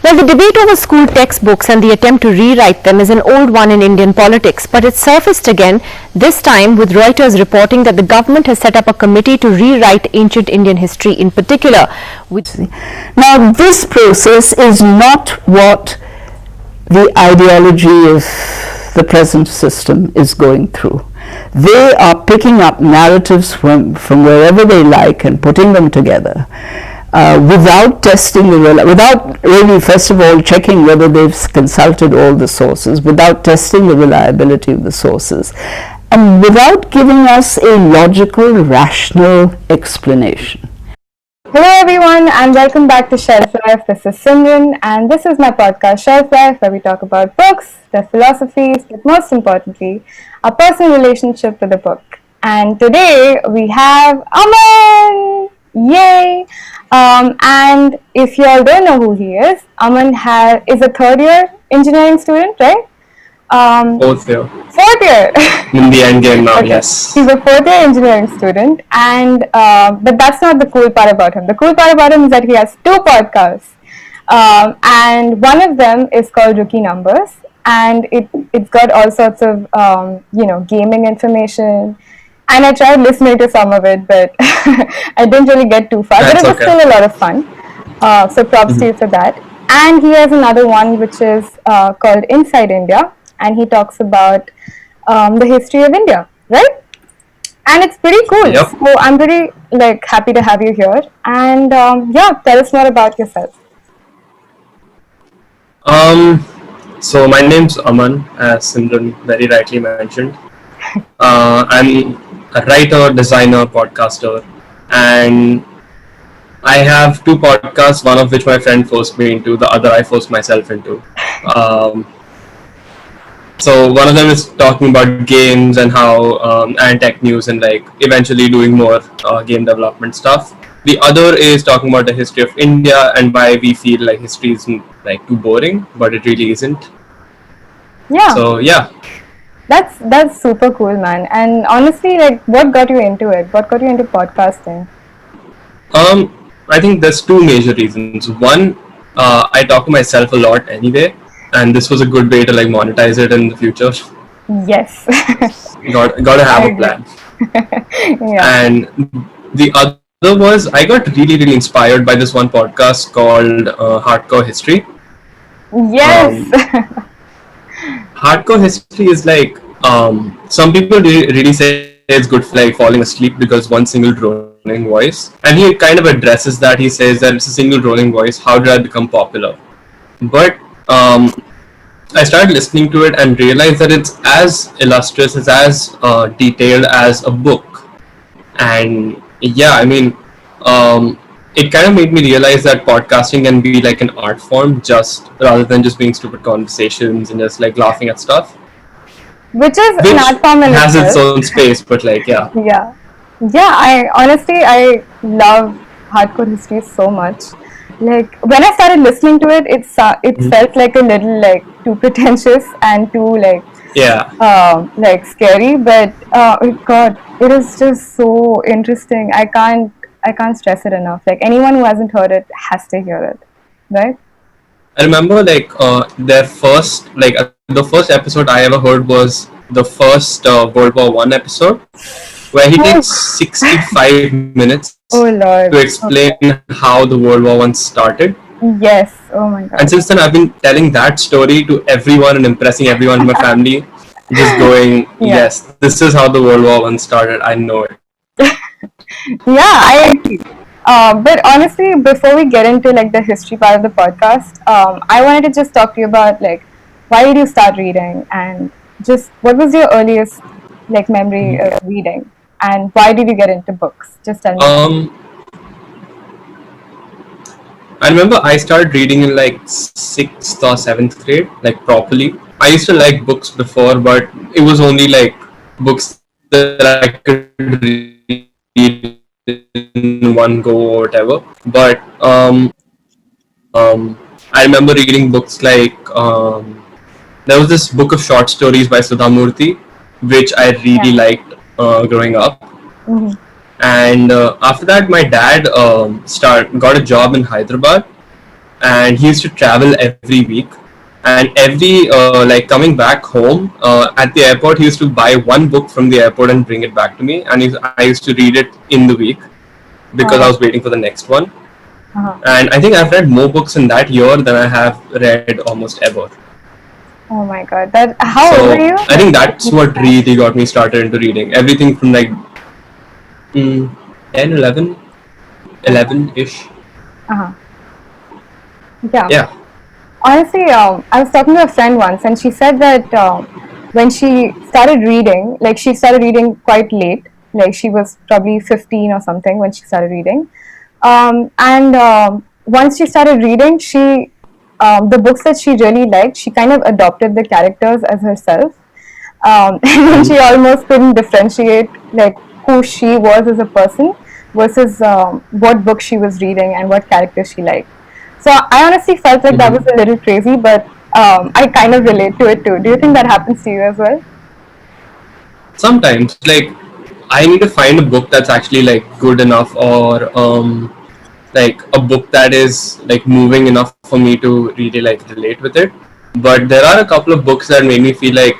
Well, the debate over school textbooks and the attempt to rewrite them is an old one in Indian politics, but it surfaced again, this time with Reuters reporting that the government has set up a committee to rewrite ancient Indian history in particular. Now, this process is not what the ideology of the present system is going through. They are picking up narratives from wherever they like and putting them together. Without testing without really first of all checking whether they've consulted all the sources, without testing the reliability of the sources, and without giving us a logical, rational explanation. Hello everyone and welcome back to Shelf Life. This is Simran and this is my podcast Shelf Life, where we talk about books, their philosophies, but most importantly, our personal relationship with the book. And today we have Aman! Yay! And if you all don't know who he is, Aman is a third year engineering student, right? Fourth year. Fourth year. In the end game now, Okay. yes. He's a fourth year engineering student, and but that's not the cool part about him. The cool part about him is that he has two podcasts, and one of them is called Rookie Numbers, and it's got all sorts of gaming information. And I tried listening to some of it, but I didn't really get too far. But it was still a lot of fun. So props to you for that. And he has another one which is called Inside India, and he talks about the history of India, right? And it's pretty cool. Yep. So I'm pretty happy to have you here. And tell us more about yourself. So my name's Aman, as Simran very rightly mentioned. I'm a writer, designer, podcaster, and I have two podcasts, one of which my friend forced me into, the other I forced myself into. So one of them is talking about games and how and tech news and eventually doing more game development stuff. The other is talking about the history of India and why we feel like history is too boring, but it really isn't. Yeah. So yeah. That's super cool, man. And honestly, what got you into it? What got you into podcasting? I think there's two major reasons. One, I talk to myself a lot anyway, and this was a good way to monetize it in the future. Yes. Got to have a plan. Yeah. And the other was I got really inspired by this one podcast called Hardcore History. Yes. Hardcore history is some people really say it's good for falling asleep because one single droning voice, and he kind of addresses that. He says that it's a single droning voice. How did I become popular? But I started listening to it and realized that it's as illustrious, it's as detailed as a book. And yeah, I mean, it kind of made me realize that podcasting can be like an art form, just rather than just being stupid conversations and just laughing at stuff. Which is an art form in has itself. its own space, but yeah. Yeah. I love hardcore history so much. When I started listening to it, it felt like a little too pretentious and too scary. But God, it is just so interesting. I can't stress it enough. Anyone who hasn't heard it has to hear it, right? I remember their first the first episode I ever heard was the first World War I episode, where he takes 65 minutes to explain how the World War I started. Yes. Oh my God. And since then I've been telling that story to everyone and impressing everyone in my family, just going, yes, this is how the World War I started. I know it. Yeah, I agree. But honestly, before we get into the history part of the podcast, I wanted to just talk to you about why did you start reading, and just what was your earliest memory of reading, and why did you get into books? Just tell me. I remember I started reading in 6th or 7th grade, properly. I used to like books before, but it was only books that I could read in one go or whatever. But I remember reading books there was this book of short stories by Sudha Murthy, which I really liked growing up. Mm-hmm. And after that, my dad got a job in Hyderabad, and he used to travel every week. And every like coming back home at the airport, he used to buy one book from the airport and bring it back to me, and I used to read it in the week because I was waiting for the next one. And I think I've read more books in that year than I have read almost ever. Oh my God. How So old were you? I think that's what really got me started into reading. Everything from like 10, 11, 11-ish. Uh-huh. Yeah. Yeah. Honestly, I was talking to a friend once, and she said that when she started reading, like she started reading quite late, like she was probably 15 or something when she started reading. And once she started reading, the books that she really liked, she kind of adopted the characters as herself. And then she almost couldn't differentiate like who she was as a person versus what book she was reading and what characters she liked. So I honestly felt like that was a little crazy, but I kind of relate to it too. Do you think that happens to you as well? Sometimes, like, I need to find a book that's actually like good enough, or like a book that is like moving enough for me to really like relate with it. But there are a couple of books that made me feel like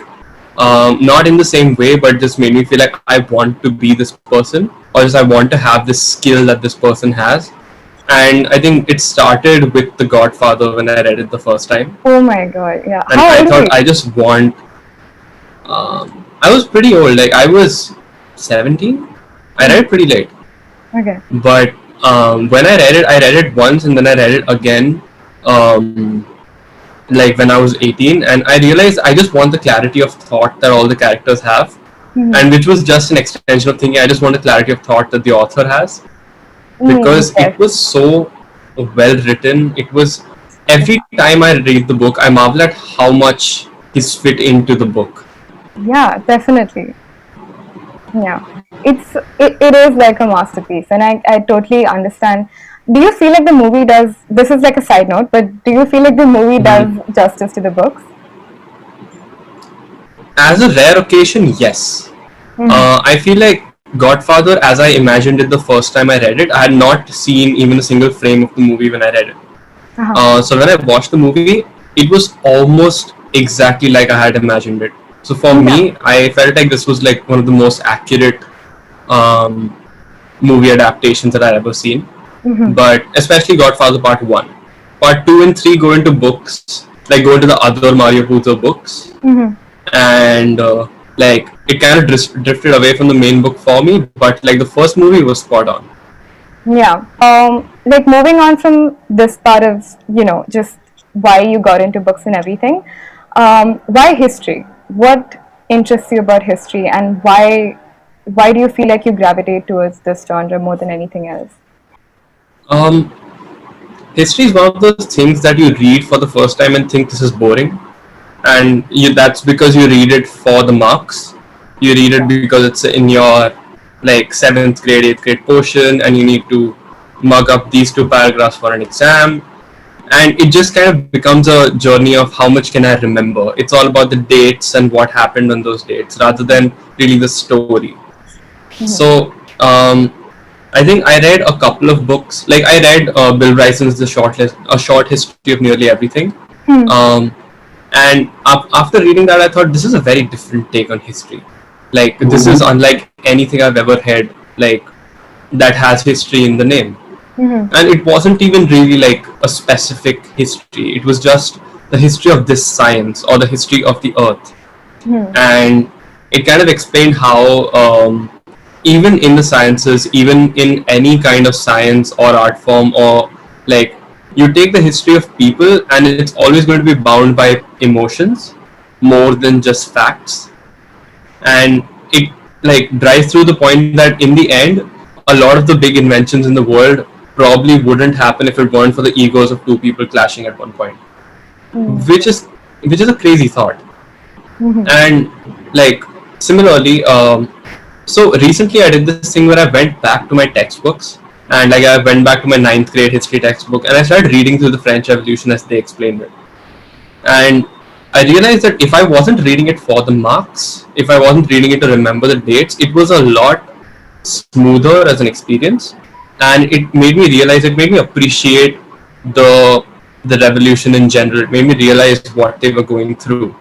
not in the same way, but just made me feel like I want to be this person, or just I want to have this skill that this person has. And I think it started with The Godfather when I read it the first time. Oh my God, yeah. And How I old were thought you? I just want. I was pretty old. Like I was 17. I read it pretty late. Okay. But when I read it once and then I read it again. Like when I was 18, and I realized I just want the clarity of thought that all the characters have, and which was just an extension of thinking. I just want the clarity of thought that the author has, because yes. it was so well written. It was, every time I read the book, I marvel at how much is fit into the book. Yeah, definitely. Yeah, it is like a masterpiece, and I totally understand. Do you feel like the movie does? This is like a side note, but do you feel like the movie does justice to the books? As a rare occasion, yes. I feel like Godfather, as I imagined it the first time I read it, I had not seen even a single frame of the movie when I read it. So when I watched the movie, it was almost exactly like I had imagined it. So for me, I felt like this was like one of the most accurate movie adaptations that I've ever seen. But especially Godfather Part 1. Part 2 and 3 go into books, like go into the other Mario Puzo books. And like it kind of drifted away from the main book for me, but like the first movie was spot on. Yeah. Like moving on from this part of, just why you got into books and everything, why history? What interests you about history, and why do you feel like you gravitate towards this genre more than anything else? History is one of those things that you read for the first time and think this is boring, and that's because you read it for the marks. You read it because it's in your like 7th grade, 8th grade portion, and you need to mug up these 2 paragraphs for an exam. And it just kind of becomes a journey of how much can I remember. It's all about the dates and what happened on those dates rather than really the story. So I think I read a couple of books. Like I read Bill Bryson's A Short History of Nearly Everything. And after reading that, I thought this is a very different take on history. Like this is unlike anything I've ever heard, like that has history in the name. And it wasn't even really like a specific history. It was just the history of this science or the history of the earth. And it kind of explained how even in the sciences, even in any kind of science or art form, or like you take the history of people and it's always going to be bound by emotions more than just facts. And it like drives through the point that in the end, a lot of the big inventions in the world probably wouldn't happen if it weren't for the egos of 2 people clashing at one point, which is a crazy thought. And like similarly, so recently I did this thing where I went back to my textbooks, and like I went back to my 9th grade history textbook, and I started reading through the French Revolution as they explained it. And I realized that if I wasn't reading it for the marks, if I wasn't reading it to remember the dates, it was a lot smoother as an experience. And it made me realize, it made me appreciate the the revolution in general. It made me realize what they were going through.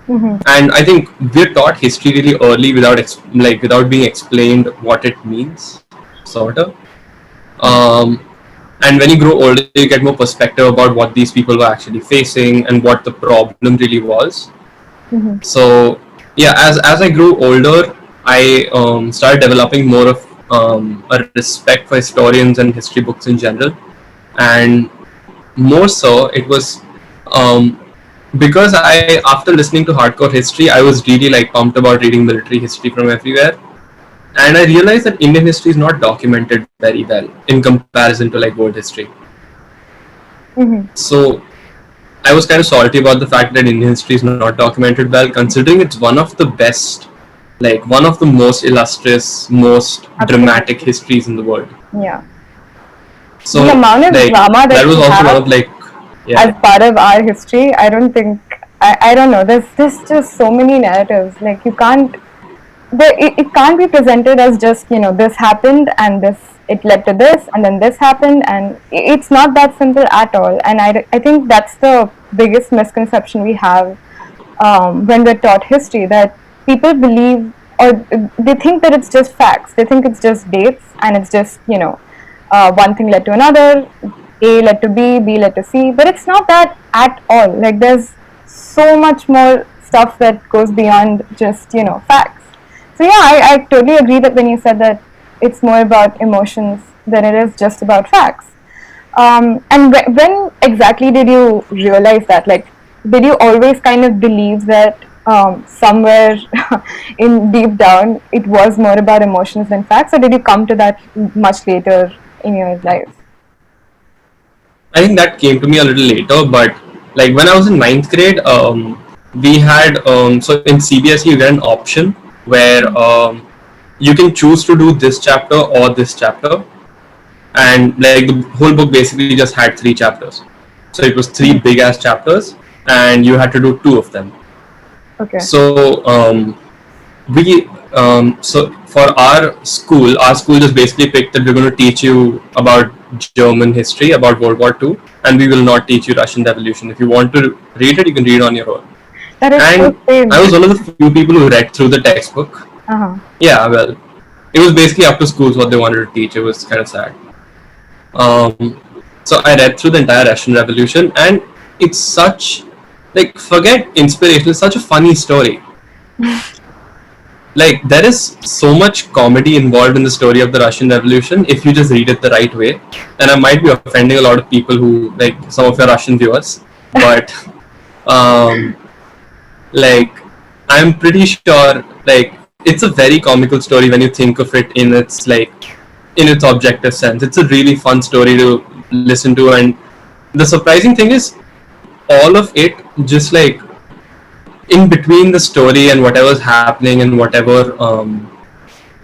And I think we're taught history really early without being explained what it means, sort of. And when you grow older, you get more perspective about what these people were actually facing and what the problem really was. So yeah, as I grew older, I started developing more of a respect for historians and history books in general, and more so it was because I, after listening to hardcore history, I was really like pumped about reading military history from everywhere, and I realized that Indian history is not documented very well in comparison to like world history. So I was kind of salty about the fact that Indian history is not documented well, considering it's one of the best, like one of the most illustrious, most dramatic histories in the world. Yeah. So The amount of like, drama that was we also have one of like, yeah. as part of our history, I don't think, I don't know, there's just so many narratives. Like you can't, it can't be presented as just, this happened and it led to this and then this happened, and it's not that simple at all. And I think that's the biggest misconception we have when we're taught history, that people believe, or they think that it's just facts. They think it's just dates and it's just, one thing led to another, A led to B, B led to C, but it's not that at all. Like there's so much more stuff that goes beyond just, facts. So yeah, I totally agree that when you said that it's more about emotions than it is just about facts. And when exactly did you realize that? Like, did you always kind of believe that somewhere in deep down it was more about emotions than facts, or did you come to that much later in your life? I think that came to me a little later, but like when I was in ninth grade, we had so in CBSE you get an option where you can choose to do this chapter or this chapter, and like the whole book basically just had 3 chapters. So it was 3 big ass chapters, and you had to do 2 of them. Okay. So so for our school just basically picked that we're going to teach you about German history, about World War II, and we will not teach you Russian Revolution. If you want to read it, you can read it on your own. That is And so strange. I was one of the few people who read through the textbook. Yeah, well, it was basically up to schools what they wanted to teach. It was kind of sad. So I read through the entire Russian Revolution, and it's such, like, forget inspirational, it's such a funny story. Like, there is so much comedy involved in the story of the Russian Revolution if you just read it the right way. And I might be offending a lot of people who, like, some of your Russian viewers, but like, I'm pretty sure, like, it's a very comical story when you think of it in its, like, in its objective sense. It's a really fun story to listen to, and the surprising thing is, all of it just, like, in between the story and whatever's happening and whatever,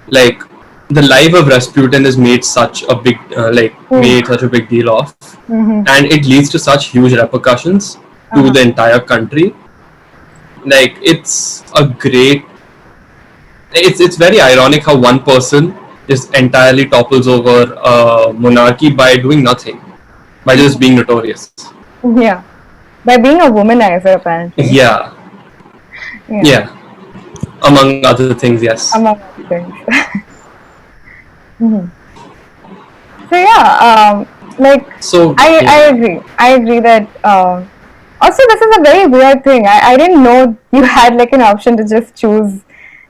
like, the life of Rasputin is made such a big, made such a big deal of, and it leads to such huge repercussions to the entire country. Like, it's a great, it's very ironic how one person just entirely topples over a monarchy by doing nothing, by just being notorious. Yeah. By being a womanizer, apparently. Yeah. Yeah. Among other things, yes. Among other things. So yeah, like, So I agree. I agree that also this is a very weird thing. I didn't know you had like an option to just choose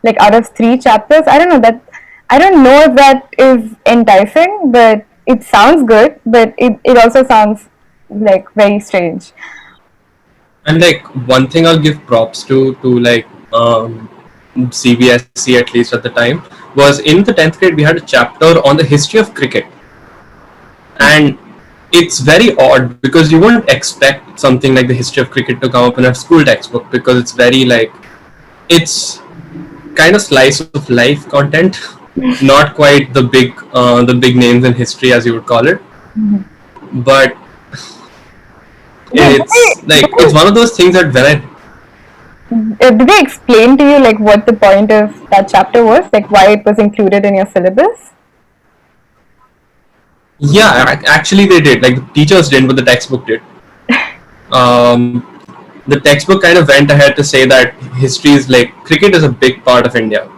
like out of 3 chapters. I don't know that. I don't know if that is enticing, but it sounds good. But it also sounds like very strange. And like one thing I'll give props to like CBSE, at least at the time, was in the 10th grade we had a chapter on the history of cricket, and it's very odd because you wouldn't expect something like the history of cricket to come up in a school textbook, because it's very like, it's kind of slice of life content, not quite the big names in history as you would call it, but it's one of those things that when I Did they explain to you like what the point of that chapter was, like why it was included in your syllabus? Yeah, actually they did. Like, the teachers didn't, but the textbook did. the textbook kind of went ahead to say that history is like cricket is a big part of India,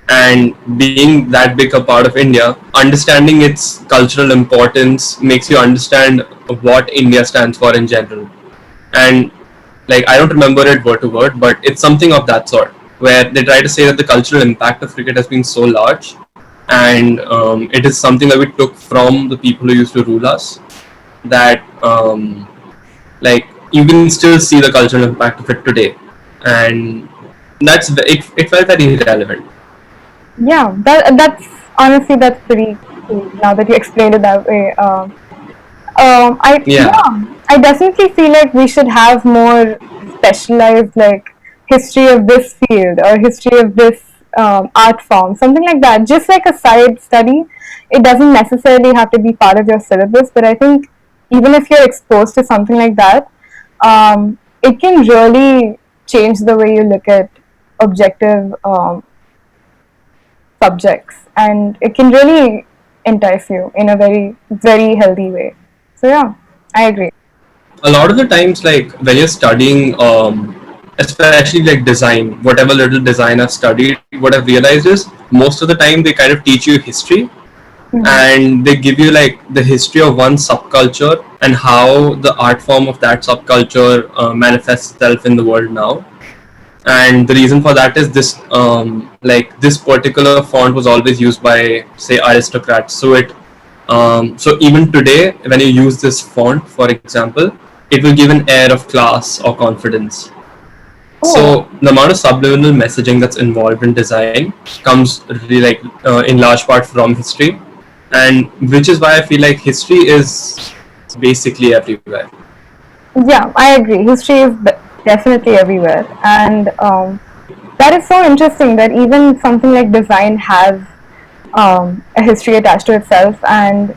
and being that big a part of India, understanding its cultural importance makes you understand what India stands for in general. And like I don't remember it word to word, but it's something of that sort where they try to say that the cultural impact of cricket has been so large, and it is something that we took from the people who used to rule us. That like you can still see the cultural impact of it today, and it felt very relevant. Yeah, that's honestly that's pretty cool. Now that you explained it that way, Yeah. I definitely feel like we should have more specialized like history of this field or history of this art form, something like that. Just like a side study. It doesn't necessarily have to be part of your syllabus, but I think even if you're exposed to something like that, it can really change the way you look at objective subjects, and it can really entice you in a very very healthy way. So yeah, I agree. A lot of the times, like when you're studying, especially like design, whatever little design I've studied, what I've realized is most of the time they kind of teach you history, and they give you like the history of one subculture and how the art form of that subculture manifests itself in the world now. And the reason for that is this like this particular font was always used by say aristocrats, so even today when you use this font, for example, it will give an air of class or confidence. So the amount of subliminal messaging that's involved in design comes really like in large part from history, and which is why I feel like history is basically everywhere. Yeah, I agree. History is definitely everywhere, and that is so interesting that even something like design has a history attached to itself. And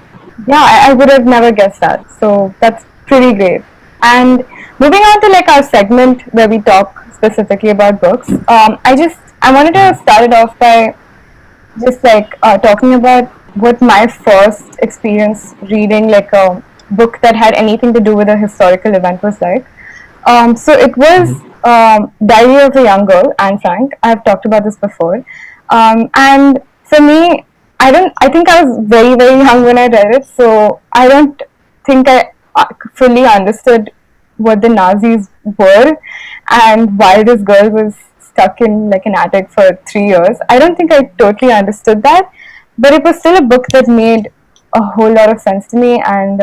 yeah, I would have never guessed that. So that's pretty great. And moving on to like our segment where we talk specifically about books, I wanted to start it off by just like talking about what my first experience reading like a book that had anything to do with a historical event was like. So it was Diary of a Young Girl, Anne Frank. I've talked about this before, and for me, I think I was very very young when I read it, so I don't think I fully understood what the Nazis were and why this girl was stuck in like an attic for 3 years. I don't think I totally understood that, but it was still a book that made a whole lot of sense to me. And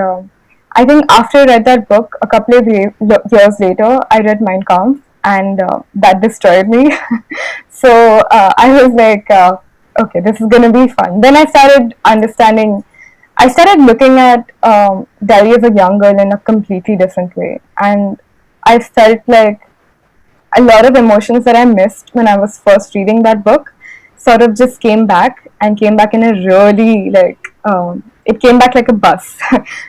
I think after I read that book, a couple of years later, I read Mein Kampf, and that destroyed me. So I was like, okay, this is gonna be fun. Then I started understanding. I started looking at Diary of a Young Girl in a completely different way, and I felt like a lot of emotions that I missed when I was first reading that book sort of just came back, and came back in a really like it came back like a bus.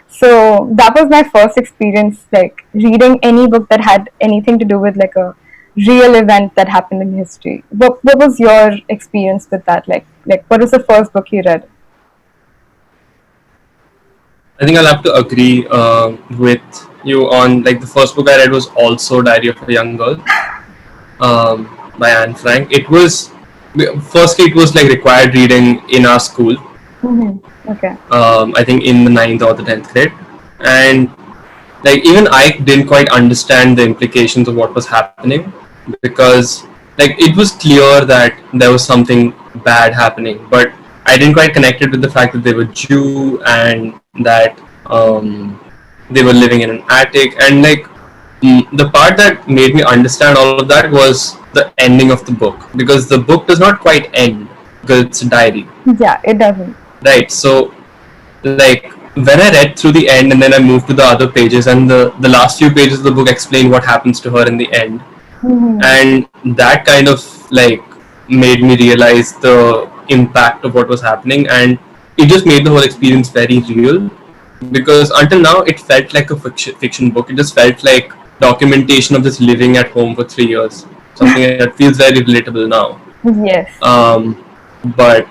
So that was my first experience like reading any book that had anything to do with like a real event that happened in history. What was your experience with that? Like what was the first book you read? I think I'll have to agree with you on like the first book I read was also Diary of a Young Girl by Anne Frank. It was firstly it was like required reading in our school. Okay. I think in the 9th or the 10th grade, and like even I didn't quite understand the implications of what was happening, because like it was clear that there was something bad happening, but I didn't quite connect it with the fact that they were Jew and that they were living in an attic, and like the part that made me understand all of that was the ending of the book, because the book does not quite end because it's a diary. Yeah, it doesn't. Right. So like when I read through the end and then I moved to the other pages, and the last few pages of the book explain what happens to her in the end, and that kind of like made me realize the impact of what was happening, and it just made the whole experience very real, because until now it felt like a fiction book. It just felt like documentation of just living at home for 3 years, something that feels very relatable now. Yes. But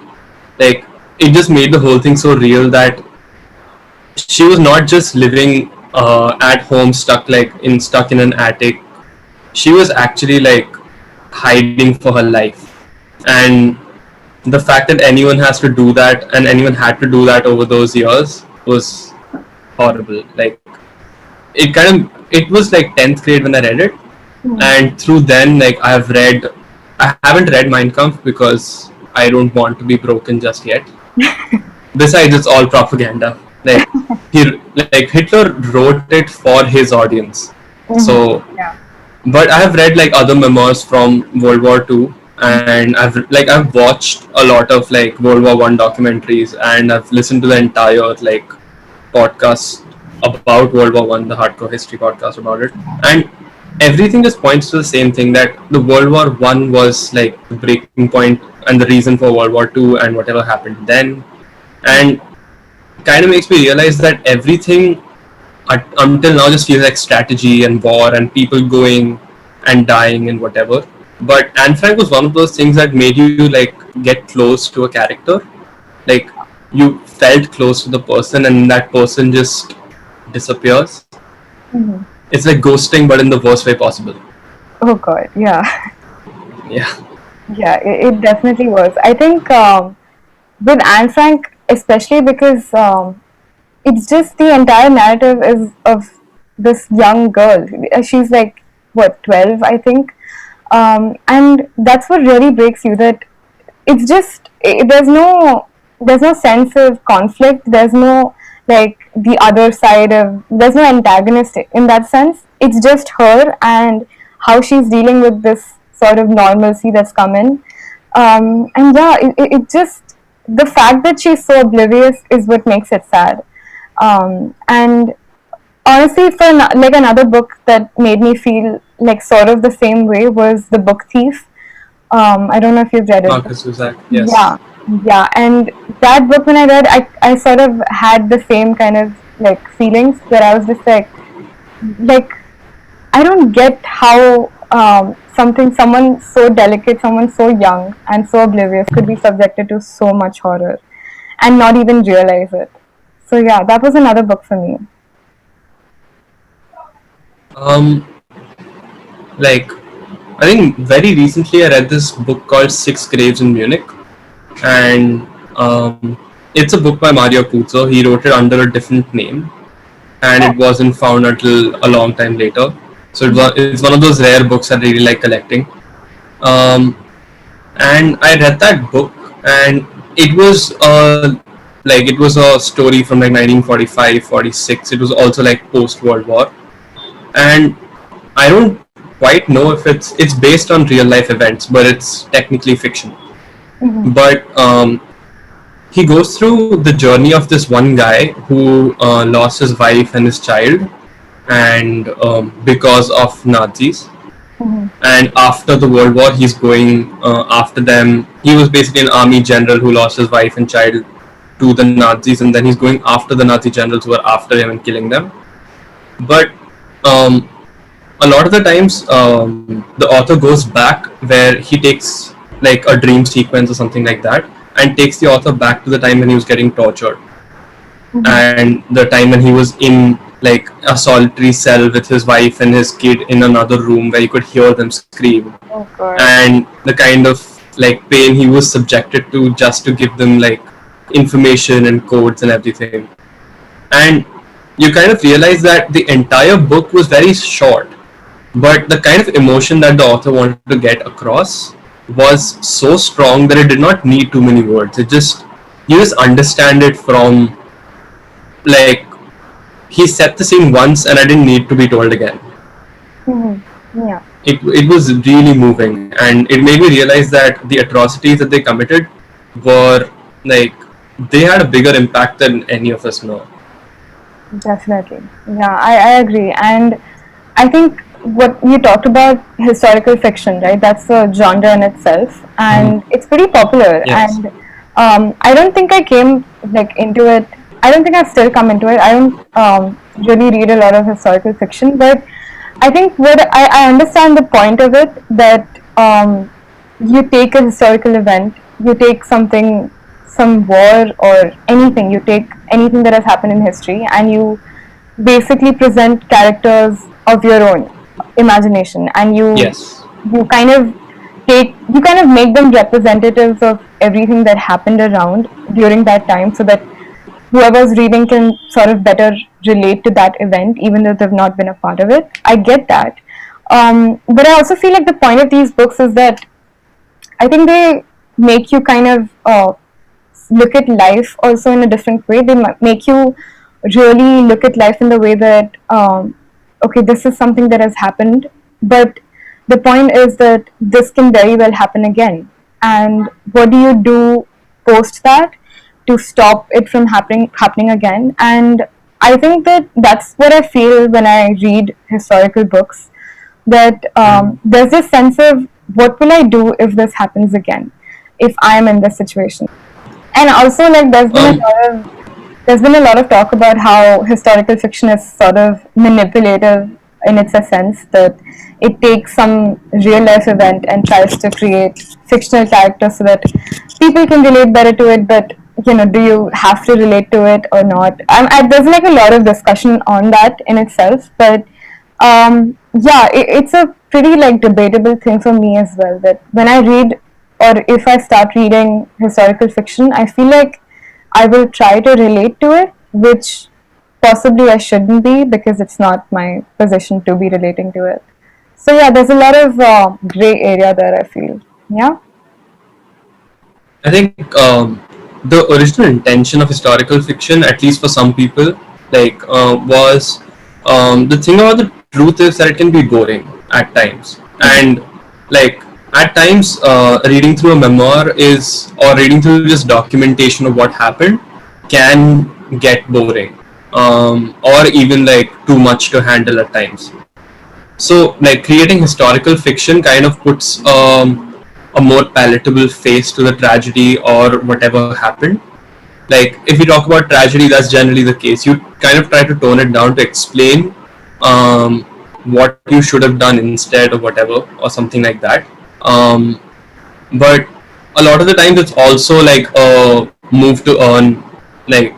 like it just made the whole thing so real that she was not just living at home, stuck in an attic. She was actually like hiding for her life, and the fact that anyone has to do that and anyone had to do that over those years was horrible. Like it was like 10th grade when I read it, and through then, like I haven't read Mein Kampf because I don't want to be broken just yet. Besides, it's all propaganda. Like like Hitler wrote it for his audience. So, Yeah. but I have read like other memoirs from World War II, and I've watched a lot of like World War One documentaries, and I've listened to the entire like podcast about World War One, the Hardcore History podcast about it, and everything just points to the same thing, that the World War One was like the breaking point and the reason for World War Two and whatever happened then, and kind of makes me realize that everything until now just feels like strategy and war and people going and dying and whatever. But Anne Frank was one of those things that made you like get close to a character, like you felt close to the person and that person just disappears. It's like ghosting, but in the worst way possible. Oh God, yeah. Yeah. Yeah, it definitely was. I think with Anne Frank, especially because it's just the entire narrative is of this young girl. She's like, what, 12, I think? And that's what really breaks you, that it's just, there's no sense of conflict, there's no, like, the other side of, there's no antagonist in that sense. It's just her and how she's dealing with this sort of normalcy that's come in. And yeah, it just, the fact that she's so oblivious is what makes it sad. And honestly, for like another book that made me feel like sort of the same way was The Book Thief. I don't know if you've read it. Marcus Zusak, yes. Yeah, and that book, when I read, I sort of had the same kind of like feelings, where I was just like I don't get how someone so delicate, someone so young and so oblivious could be subjected to so much horror and not even realize it. So yeah, that was another book for me. Like I think very recently I read this book called Six Graves in Munich, and it's a book by Mario Puzo. He wrote it under a different name, and it wasn't found until a long time later. So it's one of those rare books I really like collecting. And I read that book, and it was it was a story from like 1945, 46. It was also like post World War, and I don't quite know if it's based on real life events, but it's technically fiction. But he goes through the journey of this one guy who lost his wife and his child, and because of Nazis. And after the World War, he's going after them. He was basically an army general who lost his wife and child to the Nazis, and then he's going after the Nazi generals who are after him and killing them. But a lot of the times, the author goes back where he takes like a dream sequence or something like that, and takes the author back to the time when he was getting tortured, and the time when he was in like a solitary cell with his wife and his kid in another room where you could hear them scream, Oh God. and the kind of like pain he was subjected to just to give them like information and codes and everything. And you kind of realize that the entire book was very short, but the kind of emotion that the author wanted to get across was so strong that it did not need too many words. You just understand it from like, he set the scene once and I didn't need to be told again. Yeah. It was really moving, and it made me realize that the atrocities that they committed were like, they had a bigger impact than any of us know. Definitely. Yeah, I agree. And I think what you talked about, historical fiction, right? That's a genre in itself, and it's pretty popular. Yes. And I don't think I came like into it. I don't think I've still come into it. I don't really read a lot of historical fiction, but I think what I understand the point of it, that you take a historical event, you take something, some war or anything, you take anything that has happened in history, and you basically present characters of your own imagination, and Yes. you kind of make them representatives of everything that happened around during that time, so that whoever's reading can sort of better relate to that event, even though they've not been a part of it. I get that. But I also feel like the point of these books is that I think they make you kind of look at life also in a different way. They make you really look at life in the way that, okay, this is something that has happened, but the point is that this can very well happen again. And what do you do post that to stop it from happening again? And I think that that's what I feel when I read historical books, that there's this sense of what will I do if this happens again, if I am in this situation. And also, like, there's been a lot of talk about how historical fiction is sort of manipulative in its sense that it takes some real life event and tries to create fictional characters so that people can relate better to it. But do you have to relate to it or not? There's like a lot of discussion on that in itself, but yeah, it's a pretty like debatable thing for me as well, that when I read, or if I start reading historical fiction, I feel like I will try to relate to it, which possibly I shouldn't be, because it's not my position to be relating to it. So yeah, there's a lot of gray area there, I feel. Yeah. I think the original intention of historical fiction, at least for some people, was the thing about the truth is that it can be boring at times, and like at times, reading through a memoir or reading through just documentation of what happened can get boring, or even like too much to handle at times. So, like, creating historical fiction kind of puts a more palatable face to the tragedy or whatever happened. Like, if we talk about tragedy, that's generally the case. You kind of try to tone it down to explain what you should have done instead, or whatever, or something like that. But a lot of the times it's also like a move to earn, like,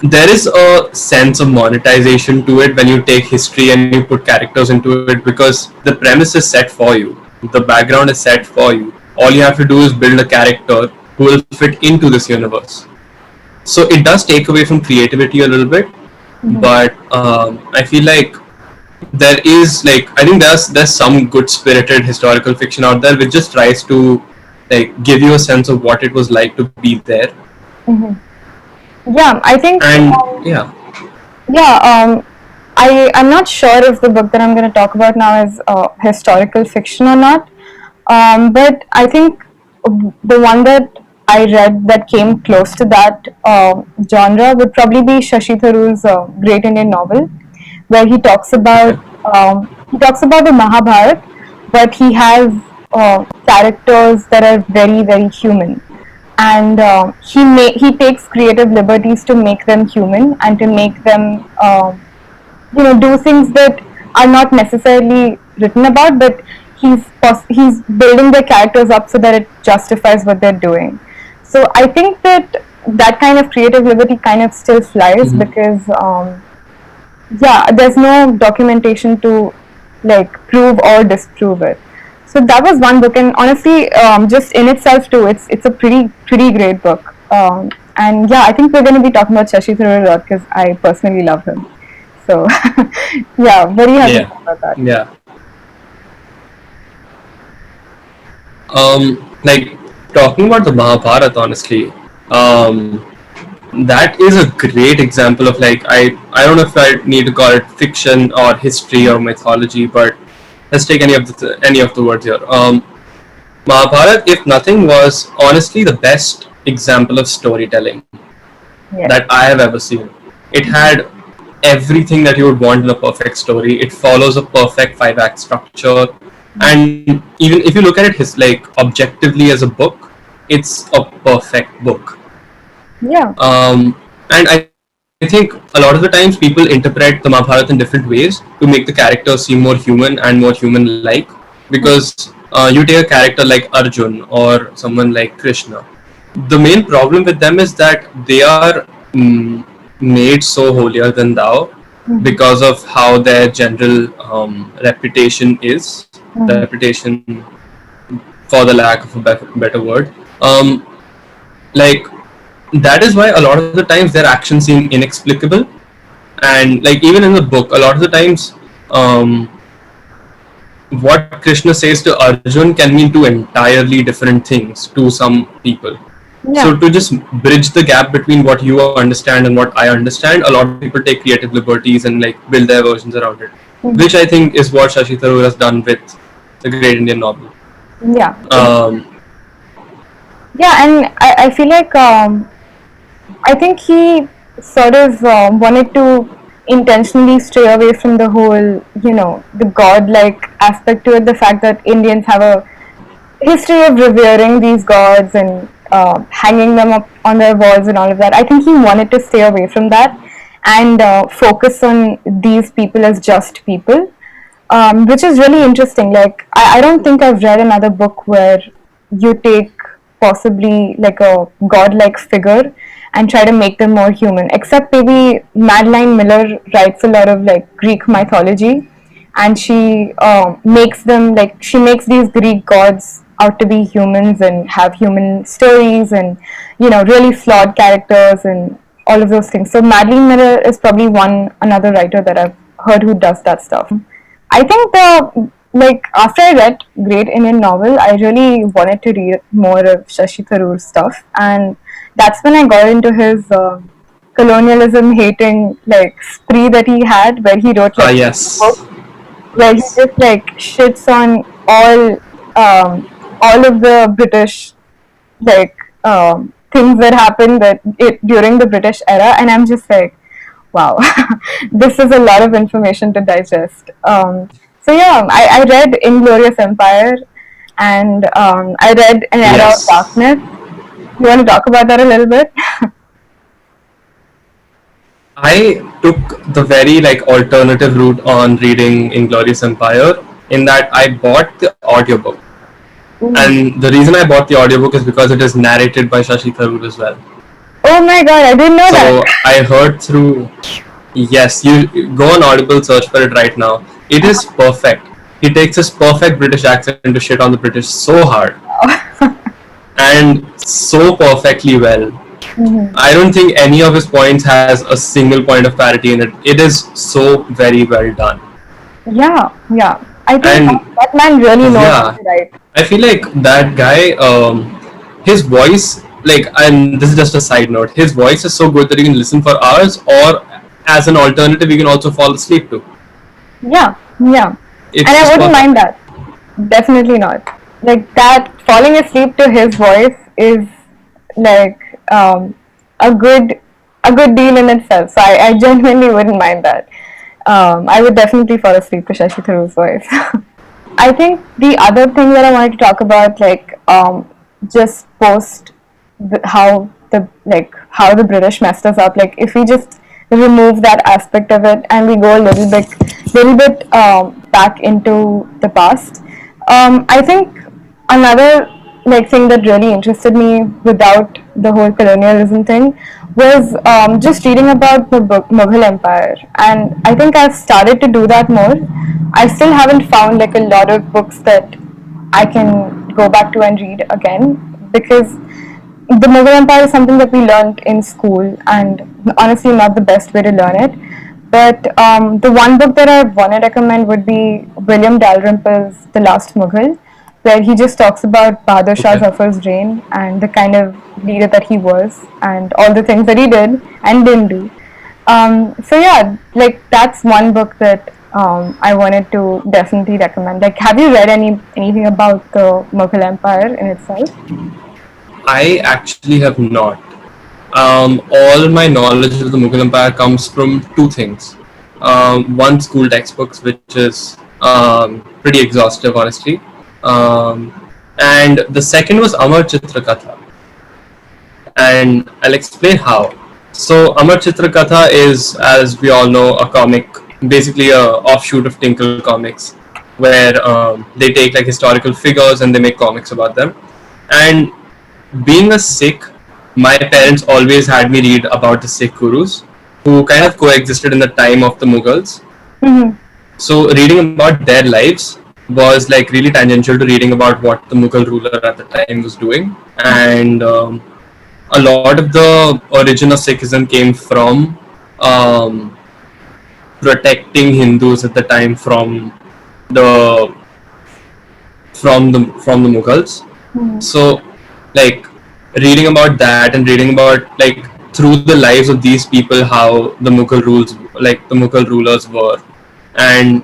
there is a sense of monetization to it when you take history and you put characters into it, because the premise is set for you, the background is set for you. All you have to do is build a character who will fit into this universe. So it does take away from creativity a little bit, but I feel like there is, like, I think there's some good spirited historical fiction out there which just tries to like give you a sense of what it was like to be there. Yeah, I think. And yeah. I'm not sure if the book that I'm going to talk about now is historical fiction or not. But I think the one that I read that came close to that genre would probably be Shashi Tharoor's Great Indian Novel, where he talks about the Mahabharata, but he has characters that are very, very human, and he takes creative liberties to make them human and to make them do things that are not necessarily written about, but he's building their characters up so that it justifies what they're doing. So I think that kind of creative liberty kind of still flies, because there's no documentation to like prove or disprove it. So that was one book, and honestly, just in itself too, it's a pretty great book. And yeah, I think we're going to be talking about Shashi Tharoor a lot because I personally love him. So yeah, very happy to talk about that. Yeah. Like, talking about the Mahabharata, honestly, that is a great example of, like, I don't know if I need to call it fiction or history or mythology, but let's take any of the words here. Mahabharata, if nothing, was honestly the best example of storytelling that I have ever seen. It had everything that you would want in a perfect story. It follows a perfect 5-act structure, and even if you look at it like objectively as a book, it's a perfect book. Yeah. And I think a lot of the times people interpret the Mahabharata in different ways to make the characters seem more human and more human-like, because you take a character like Arjun or someone like Krishna. The main problem with them is that they are made so holier than thou because of how their general reputation is. Reputation, for the lack of a better word. Like, that is why a lot of the times their actions seem inexplicable. And like, even in the book, a lot of the times, what Krishna says to Arjun can mean two entirely different things to some people. Yeah. So to just bridge the gap between what you understand and what I understand, a lot of people take creative liberties and like build their versions around it, which I think is what Shashi Tharoor has done with the Great Indian Novel. Yeah. Yeah, and I feel like I think he sort of wanted to intentionally stray away from the whole, the godlike aspect to it. The fact that Indians have a history of revering these gods and hanging them up on their walls and all of that. I think he wanted to stay away from that and focus on these people as just people, which is really interesting. Like, I don't think I've read another book where you take possibly like a godlike figure and try to make them more human, except maybe Madeline Miller writes a lot of like Greek mythology, and she makes these Greek gods out to be humans and have human stories and really flawed characters and all of those things. So Madeline Miller is probably another writer that I've heard who does that stuff. I think after I read Great Indian Novel, I really wanted to read more of Shashi Tharoor's stuff, and that's when I got into his colonialism hating like spree that he had, where he wrote like Yes. a book where he just like shits on all of the British like things that happened during the British era, and I'm just like, wow, this is a lot of information to digest. So yeah, I read Inglorious Empire, and I read An Era Yes. of Darkness. You want to talk about that a little bit? I took the very like alternative route on reading Inglorious Empire, in that I bought the audiobook. And the reason I bought the audiobook is because it is narrated by Shashi Tharoor as well. Oh my god, I didn't know So that. I heard through. Yes, you go on Audible, search for it right now. It is perfect. He takes his perfect British accent to shit on the British so hard. And so perfectly well. I don't think any of his points has a single point of parity in it. It is so very well done. Yeah. I think And- that man really knows Yeah. how to write. I feel like that guy, his voice, like, and this is just a side note, his voice is so good that you can listen for hours, or as an alternative, you can also fall asleep to. Yeah. It's And I just wouldn't perfect. mind that. Definitely not. Like that, falling asleep to his voice is like a good deal in itself. So I genuinely wouldn't mind that. I would definitely fall asleep to Shashi Tharoor's voice. I think the other thing that I wanted to talk about, like just post how the British messed us up. Like if we just remove that aspect of it and we go a little bit back into the past. I think another thing that really interested me without the whole colonialism thing was just reading about the Mughal Empire, and I think I've started to do that more. I still haven't found like a lot of books that I can go back to and read again, because the Mughal Empire is something that we learned in school, and honestly not the best way to learn it. But the one book that I want to recommend would be William Dalrymple's The Last Mughal, where he just talks about Bahadur Shah Zafar's reign and the kind of leader that he was and all the things that he did and didn't do. So yeah, like that's one book that I wanted to definitely recommend. Like, have you read anything about the Mughal Empire in itself? I actually have not. All my knowledge of the Mughal Empire comes from two things. One, school textbooks, which is pretty exhaustive, honestly. And the second was Amar Chitra Katha. And I'll explain how. So, Amar Chitra Katha is, as we all know, a comic, basically a offshoot of Tinkle Comics, where they take like historical figures and they make comics about them. And being a Sikh, my parents always had me read about the Sikh gurus. who kind of coexisted in the time of the Mughals. Mm-hmm. So reading about their lives was like really tangential to reading about what the Mughal ruler at the time was doing, and a lot of the origin of Sikhism came from um, protecting Hindus at the time the from the Mughals. So, like reading about that and reading about like through the lives of these people how the Mughal rulers were, and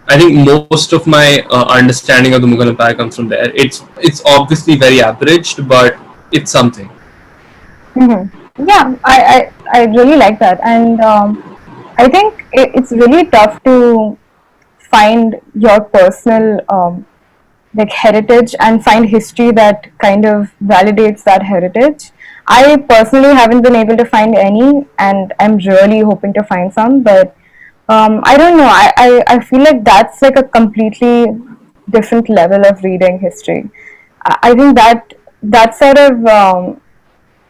I think most of my understanding of the Mughal Empire comes from there. It's obviously very abridged, but it's something. Mm-hmm. Yeah, I really like that, and I think it's really tough to find your personal like heritage and find history that kind of validates that heritage. I personally haven't been able to find any, and I'm really hoping to find some, but I don't know. I feel like that's like a completely different level of reading history. I think that sort of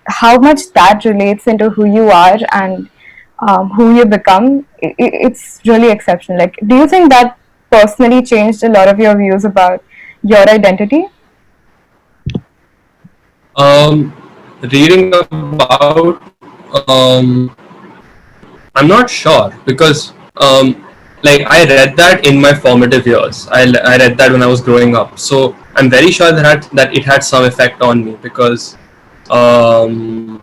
how much that relates into who you are and who you become, it's really exceptional. Like, do you think that personally changed a lot of your views about your identity? Um, Reading about I'm not sure because like I read that in my formative years. I read that when I was growing up. So I'm very sure that it had some effect on me because um,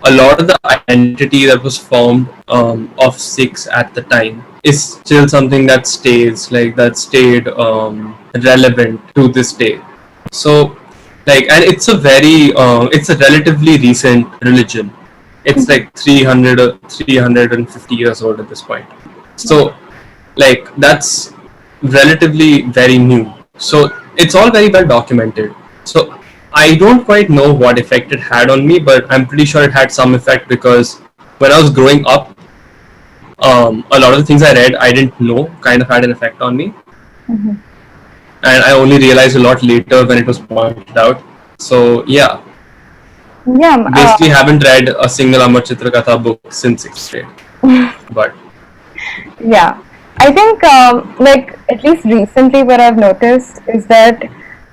a lot of the identity that was formed of Sikhs at the time is still something that stayed relevant to this day. So like, and it's a relatively recent religion. It's like 300 or 350 years old at this point. So like that's relatively very new. So it's all very well documented. So I don't quite know what effect it had on me, but I'm pretty sure it had some effect because when I was growing up, a lot of the things I read I didn't know kind of had an effect on me, and I only realized a lot later when it was pointed out. So yeah, Yeah, basically haven't read a single Amar Chitra Katha book since 6th grade. But yeah. I think, like, at least recently, what I've noticed is that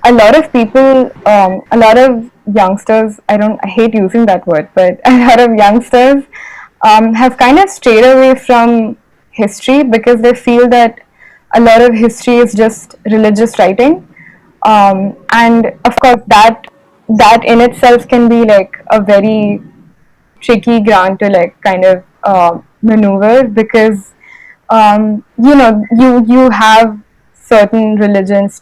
a lot of people, a lot of youngsters, I hate using that word, but a lot of youngsters have kind of strayed away from history because they feel that a lot of history is just religious writing. And of course, that in itself can be like a very tricky ground to like kind of maneuver because you have certain religious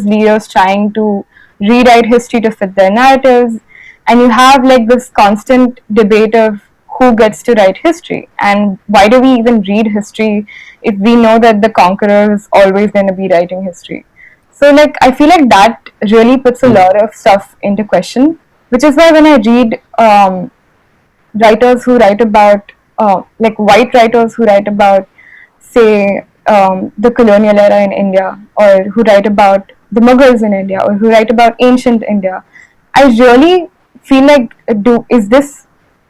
leaders trying to rewrite history to fit their narratives, and you have like this constant debate of who gets to write history and why do we even read history if we know that the conqueror is always going to be writing history. So like I feel like that really puts a lot of stuff into question, which is why when I read writers who write about like white writers who write about say the colonial era in India, or who write about the Mughals in India, or who write about ancient India, I really feel like is this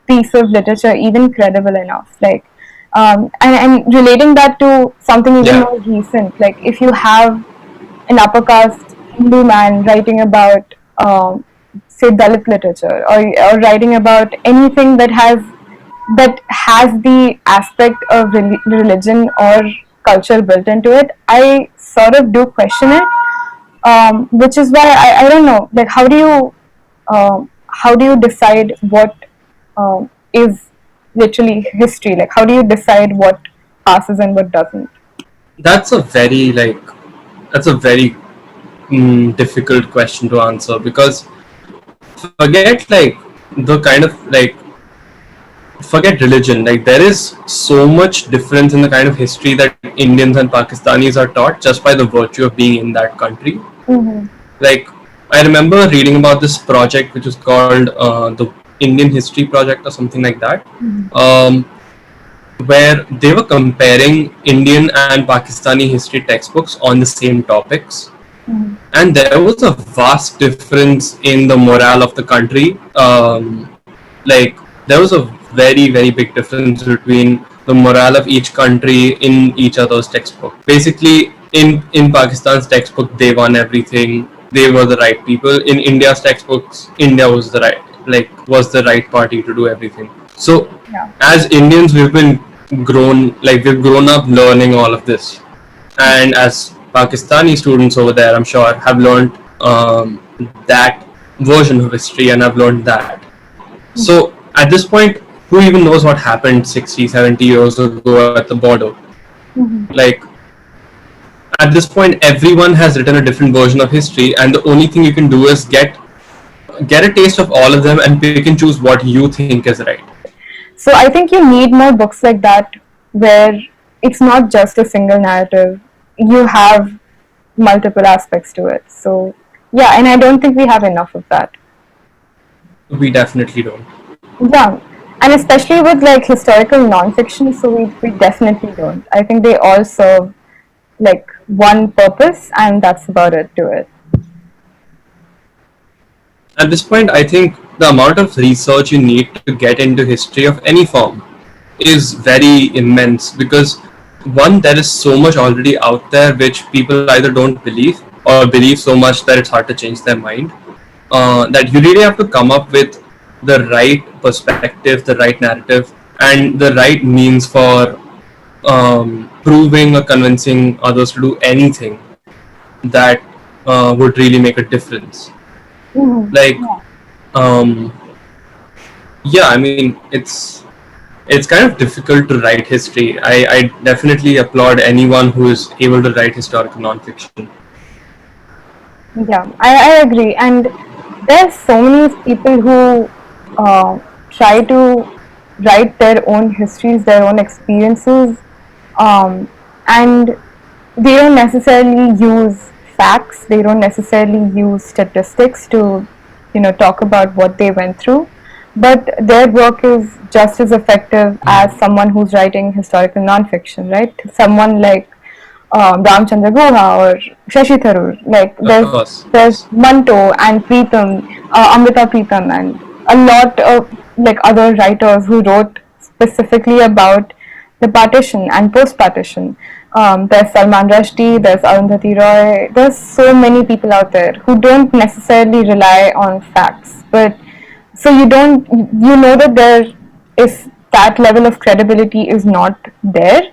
piece of literature even credible enough? Like and relating that to something even yeah, more recent, like if you have an upper caste Hindu man writing about say Dalit literature, or writing about anything that has the aspect of religion or culture built into it, I sort of do question it. Which is why I don't know, like how do you decide what is literally history? Like how do you decide what passes and what doesn't? that's a very like that's a very difficult question to answer because forget like the kind of like forget religion, like there is so much difference in the kind of history that Indians and Pakistanis are taught just by the virtue of being in that country. Like I remember reading about this project which was called the Indian History Project or something like that, where they were comparing Indian and Pakistani history textbooks on the same topics, and there was a vast difference in the morale of the country. Like there was a very, very big difference between the morale of each country in each other's textbook. Basically, in Pakistan's textbook, they won everything. They were the right people. In India's textbooks, India was the right party to do everything. So, Yeah. as Indians, we've grown up learning all of this, and as Pakistani students over there, I'm sure, have learned that version of history, and I've learned that. So at this point, who even knows what happened 60, 70 years ago at the border? Like, at this point, everyone has written a different version of history, and the only thing you can do is get a taste of all of them and pick and choose what you think is right. So I think you need more books like that where it's not just a single narrative. You have multiple aspects to it. So yeah, and I don't think we have enough of that. We definitely don't. Yeah, and especially with like historical non-fiction, so we definitely don't. I think they all serve like one purpose, and that's about it to it. At this point, I think the amount of research you need to get into history of any form is very immense, because one, there is so much already out there which people either don't believe or believe so much that it's hard to change their mind. That you really have to come up with the right perspective, the right narrative, and the right means for proving or convincing others to do anything that would really make a difference. Like, yeah, I mean, it's kind of difficult to write history. I definitely applaud anyone who is able to write historical nonfiction. Yeah, I agree. And there's so many people who try to write their own histories, their own experiences, and they don't necessarily use facts. They don't necessarily use statistics to, talk about what they went through. But their work is just as effective as someone who's writing historical nonfiction, right? Someone like Ramchandra Guha or Shashi Tharoor. Like there's Manto and Preetham, Amrita Preetham, and a lot of like other writers who wrote specifically about the partition and post-partition. There's Salman Rushdie, there's Arundhati Roy. There's so many people out there who don't necessarily rely on facts, but so you know that there is that level of credibility is not there.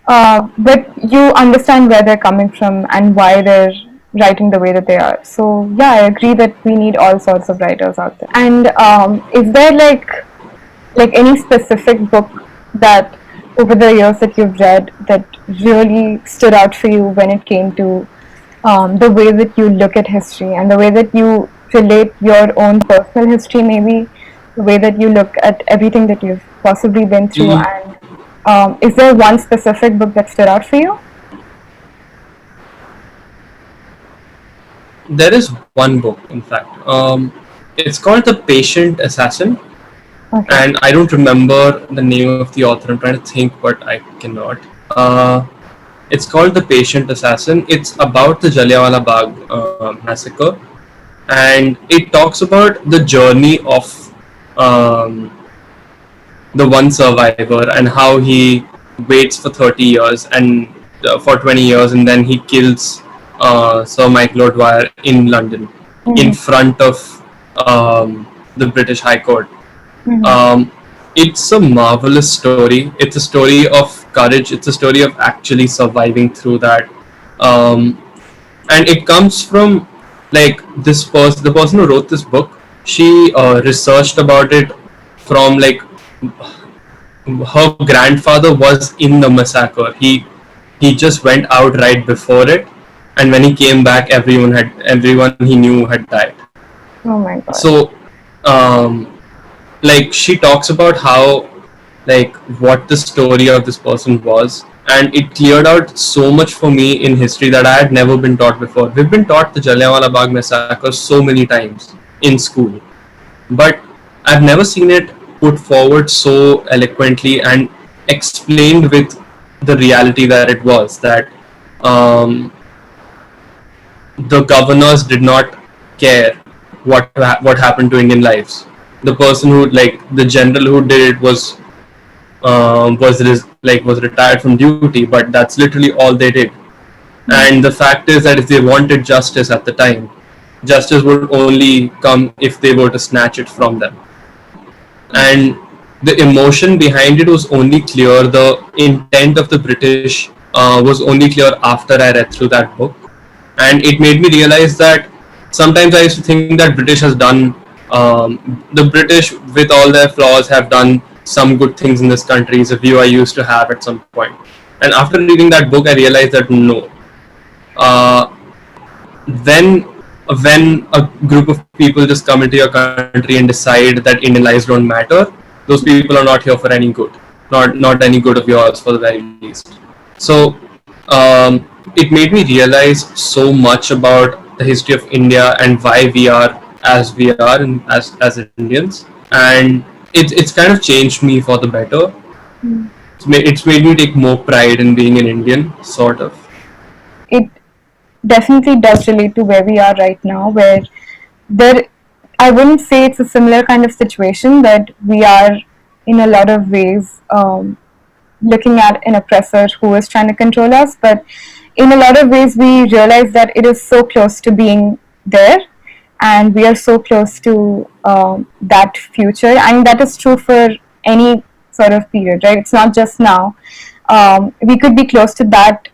But you understand where they're coming from and why they're writing the way that they are. So yeah, I agree that we need all sorts of writers out there. And is there like any specific book that over the years that you've read that really stood out for you when it came to the way that you look at history and the way that you relate your own personal history, maybe the way that you look at everything that you've possibly been through? And is there one specific book that stood out for you? There is one book, in fact. It's called The Patient Assassin. Okay. And I don't remember the name of the author. I'm trying to think, but I cannot. It's called The Patient Assassin. It's about the Jallianwala Bagh massacre, and it talks about the journey of the one survivor and how he waits for 30 years and for 20 years, and then he kills Sir Michael O'Dwyer in London in front of the British High Court. It's a marvelous story. It's a story of courage. It's a story of actually surviving through that. And it comes from like this person, the person who wrote this book. She researched about it from like her grandfather was in the massacre. He just went out right before it, and when he came back, everyone he knew had died. Oh my god. So, like she talks about how, like, what the story of this person was, and it cleared out so much for me in history that I had never been taught before. We've been taught the Jallianwala Bagh massacre so many times in school, but I've never seen it put forward so eloquently and explained with the reality that it was, that the governors did not care what happened to Indian lives. the person who, like, the general who did it was retired from duty, but that's literally all they did. And the fact is that if they wanted justice at the time, justice would only come if they were to snatch it from them. And the emotion behind it was only clear, the intent of the British was only clear after I read through that book. And it made me realize that sometimes I used to think that the British, with all their flaws, have done some good things in this country, is a view I used to have at some point. And after reading that book, I realized that no. Then when a group of people just come into your country and decide that Indian lives don't matter, those people are not here for any good, not any good of yours for the very least. So it made me realize so much about the history of India and why we are as we are as Indians, and it's kind of changed me for the better. It's made me take more pride in being an Indian, sort of. It definitely does relate to where we are right now, where there, I wouldn't say it's a similar kind of situation, that we are in a lot of ways looking at an oppressor who is trying to control us, but in a lot of ways we realize that it is so close to being there, and we are so close to that future, and that is true for any sort of period, right? It's not just now. We could be close to that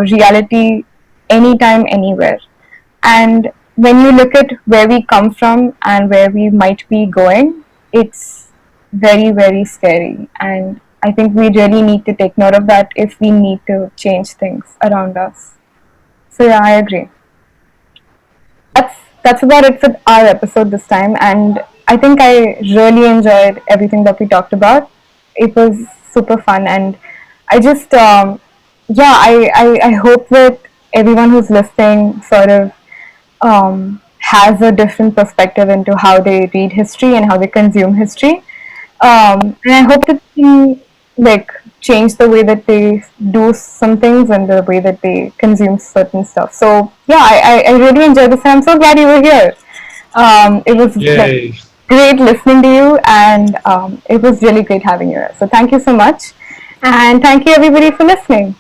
reality anytime, anywhere. And when you look at where we come from and where we might be going, it's very, very scary. And I think we really need to take note of that if we need to change things around us. So yeah, I agree. That's about it for our episode this time, and I think I really enjoyed everything that we talked about. It was super fun, and I just I hope that everyone who's listening sort of has a different perspective into how they read history and how they consume history. And I hope that we like change the way that they do some things and the way that they consume certain stuff. So yeah, I really enjoyed this, and I'm so glad you were here. It was like, great listening to you, and it was really great having you here. So thank you so much, and thank you everybody for listening.